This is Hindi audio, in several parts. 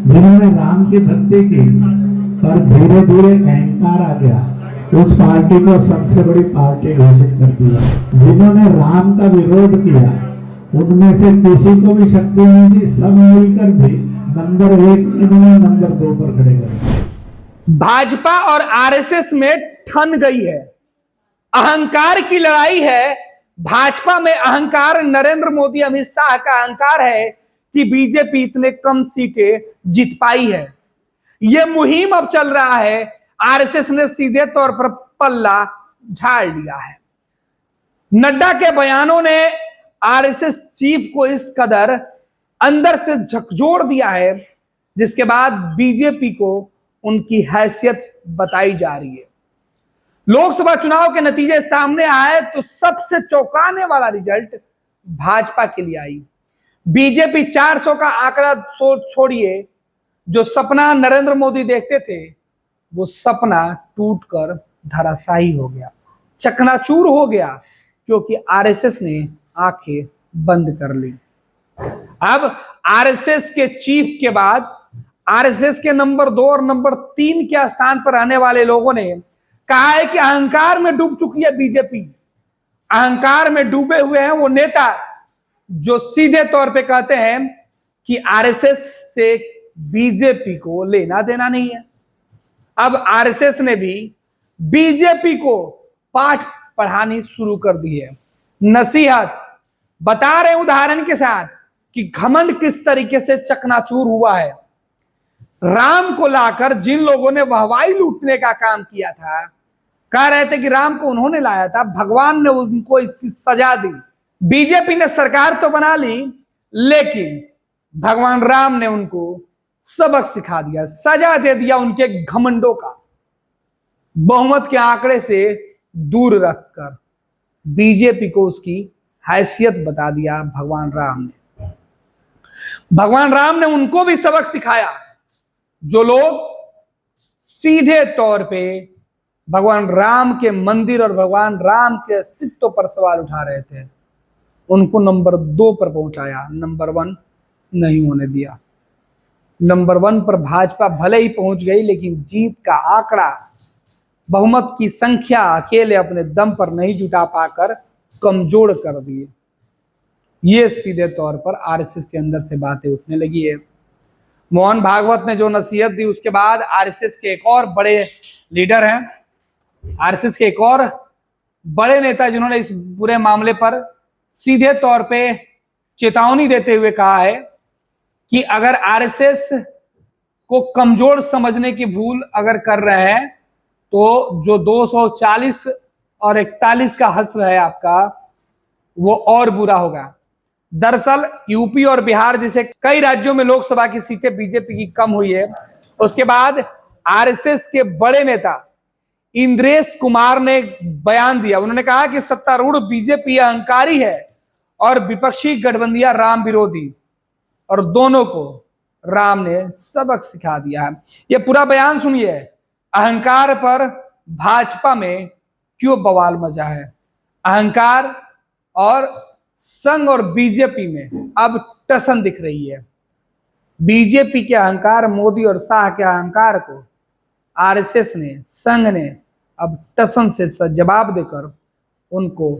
जिन्होंने राम की भक्ति की पर धीरे धीरे अहंकार आ गया, उस पार्टी को सबसे बड़ी पार्टी घोषित कर दिया। जिन्होंने राम का विरोध किया उनमें से किसी को भी शक्ति नहीं थी, सब मिलकर भी नंबर 1 इन्होंने नंबर 2 पर खड़े कर। भाजपा और आरएसएस में ठन गई है, अहंकार की लड़ाई है। भाजपा में अहंकार नरेंद्र मोदी अमित शाह का अहंकार है कि बीजेपी इतने कम सीटें जीत पाई है। यह मुहिम अब चल रहा है, आरएसएस ने सीधे तौर पर पल्ला झाड़ लिया है। नड्डा के बयानों ने आरएसएस चीफ को इस कदर अंदर से झकझोर दिया है, जिसके बाद बीजेपी को उनकी हैसियत बताई जा रही है। लोकसभा चुनाव के नतीजे सामने आए तो सबसे चौंकाने वाला रिजल्ट भाजपा के लिए आई। बीजेपी 400 का आंकड़ा छोड़िए, जो सपना नरेंद्र मोदी देखते थे वो सपना टूटकर धराशायी हो गया, चकनाचूर हो गया, क्योंकि आरएसएस ने आंखें बंद कर ली। अब आरएसएस के चीफ के बाद आरएसएस के नंबर 2 और नंबर 3 के स्थान पर रहने वाले लोगों ने कहा है कि अहंकार में डूब चुकी है बीजेपी। अहंकार में डूबे हुए हैं वो नेता जो सीधे तौर पे कहते हैं कि आरएसएस से बीजेपी को लेना देना नहीं है। अब आरएसएस ने भी बीजेपी को पाठ पढ़ानी शुरू कर दी है, नसीहत बता रहे उदाहरण के साथ कि घमंड किस तरीके से चकनाचूर हुआ है। राम को लाकर जिन लोगों ने वाहवाही लूटने का काम किया था, कह रहे थे कि राम को उन्होंने लाया था, भगवान ने उनको इसकी सजा दी। बीजेपी ने सरकार तो बना ली, लेकिन भगवान राम ने उनको सबक सिखा दिया, सजा दे दिया उनके घमंडों का। बहुमत के आंकड़े से दूर रखकर बीजेपी को उसकी हैसियत बता दिया भगवान राम ने। भगवान राम ने उनको भी सबक सिखाया जो लोग सीधे तौर पे भगवान राम के मंदिर और भगवान राम के अस्तित्व पर सवाल उठा रहे थे। उनको नंबर 2 पर पहुंचाया, नंबर 1 नहीं होने दिया। नंबर 1 पर भाजपा भले ही पहुंच गई, लेकिन जीत का आंकड़ा, बहुमत की संख्या अकेले अपने दम पर नहीं जुटा पाकर कमजोर कर दिए। ये सीधे तौर पर आरएसएस के अंदर से बातें उठने लगी है। मोहन भागवत ने जो नसीहत दी, उसके बाद आरएसएस के एक और बड़े लीडर हैं, आरएसएस के एक और बड़े नेता जिन्होंने इस पूरे मामले पर सीधे तौर पे चेतावनी देते हुए कहा है कि अगर आरएसएस को कमजोर समझने की भूल अगर कर रहे हैं तो जो 240 और 41 का हश्र है आपका, वो और बुरा होगा। दरअसल यूपी और बिहार जैसे कई राज्यों में लोकसभा की सीटें बीजेपी की कम हुई है। उसके बाद आरएसएस के बड़े नेता इंद्रेश कुमार ने बयान दिया। उन्होंने कहा कि सत्तारूढ़ बीजेपी अहंकारी है और विपक्षी गठबंधन राम विरोधी, और दोनों को राम ने सबक सिखा दिया है। यह पूरा बयान सुनिए, अहंकार पर भाजपा में क्यों बवाल मचा है। अहंकार और संघ और बीजेपी में अब टसन दिख रही है। बीजेपी के अहंकार, मोदी और शाह के अहंकार को आरएसएस ने, संघ ने अब टसन से जवाब देकर उनको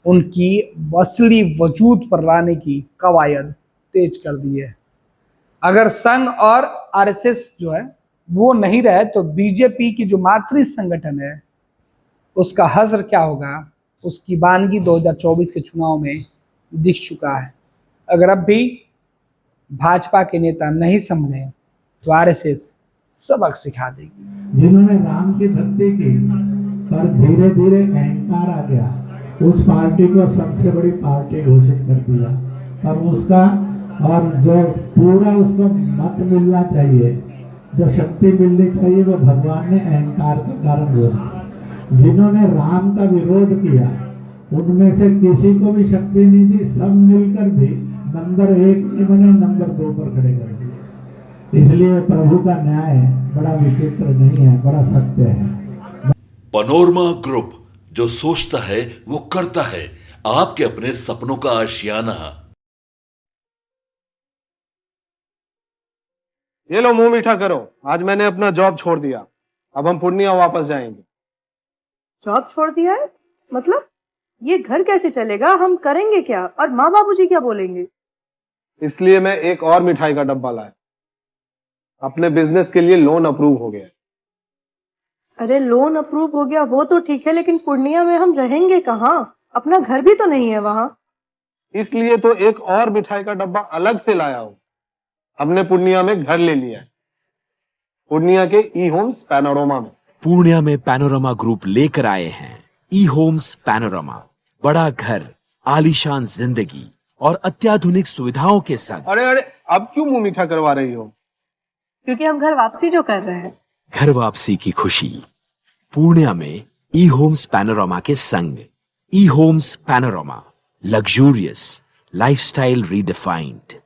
उनकी असली वजूद पर लाने की कवायद तेज कर दी है। अगर संघ और आरएसएस जो है वो नहीं रहे तो बीजेपी की जो मातृ संगठन है उसका हश्र क्या होगा, उसकी वानगी 2024 के चुनाव में दिख चुका है। अगर अब भी भाजपा के नेता नहीं संभले तो आरएसएस सबक सिखा देगी। जिन्होंने राम की भक्ति की पर धीरे धीरे अहंकार आ गया, उस पार्टी को सबसे बड़ी पार्टी घोषित कर दिया। पर उसका और जो पूरा उसको मत मिलना चाहिए, जो शक्ति मिलनी चाहिए, वो भगवान ने अहंकार के कारण बोला। जिन्होंने राम का विरोध किया उनमें से किसी को भी शक्ति नहीं थी, सब मिलकर भी नंबर 1 इन्होंने नंबर 2 पर खड़े कर दिए। इसलिए प्रभु का न्याय बड़ा विचित्र नहीं है, बड़ा सत्य है। पनोरमा ग्रुप, जो सोचता है वो करता है। आपके अपने सपनों का आशियाना। ये लो मुंह मीठा करो, आज मैंने अपना जॉब छोड़ दिया, अब हम पूर्णिया वापस जाएंगे। जॉब छोड़ दिया है? मतलब ये घर कैसे चलेगा? हम करेंगे क्या? और माँ बाबूजी क्या बोलेंगे? इसलिए मैं एक और मिठाई का डब्बा लाया, अपने बिजनेस के लिए लोन अप्रूव हो गया। अरे लोन अप्रूव हो गया वो तो ठीक है, लेकिन पूर्णिया में हम रहेंगे कहाँ? अपना घर भी तो नहीं है वहां। इसलिए तो एक और मिठाई का डब्बा अलग से लाया हूं। हमने पूर्णिया में घर ले लिया है, पूर्णिया के ई होम्स पैनोरमा में। पूर्णिया में पैनोरमा ग्रुप लेकर आए हैं ई होम्स पैनोरमा, बड़ा घर, आलीशान जिंदगी और अत्याधुनिक सुविधाओं के संग। अरे अरे, अब क्यों मुंह मीठा करवा रही हो? क्योंकि हम घर वापसी जो कर रहे हैं। घर वापसी की खुशी पूर्णिया में ई होम्स पैनोरमा के संग। ई Homes Panorama, luxurious lifestyle redefined.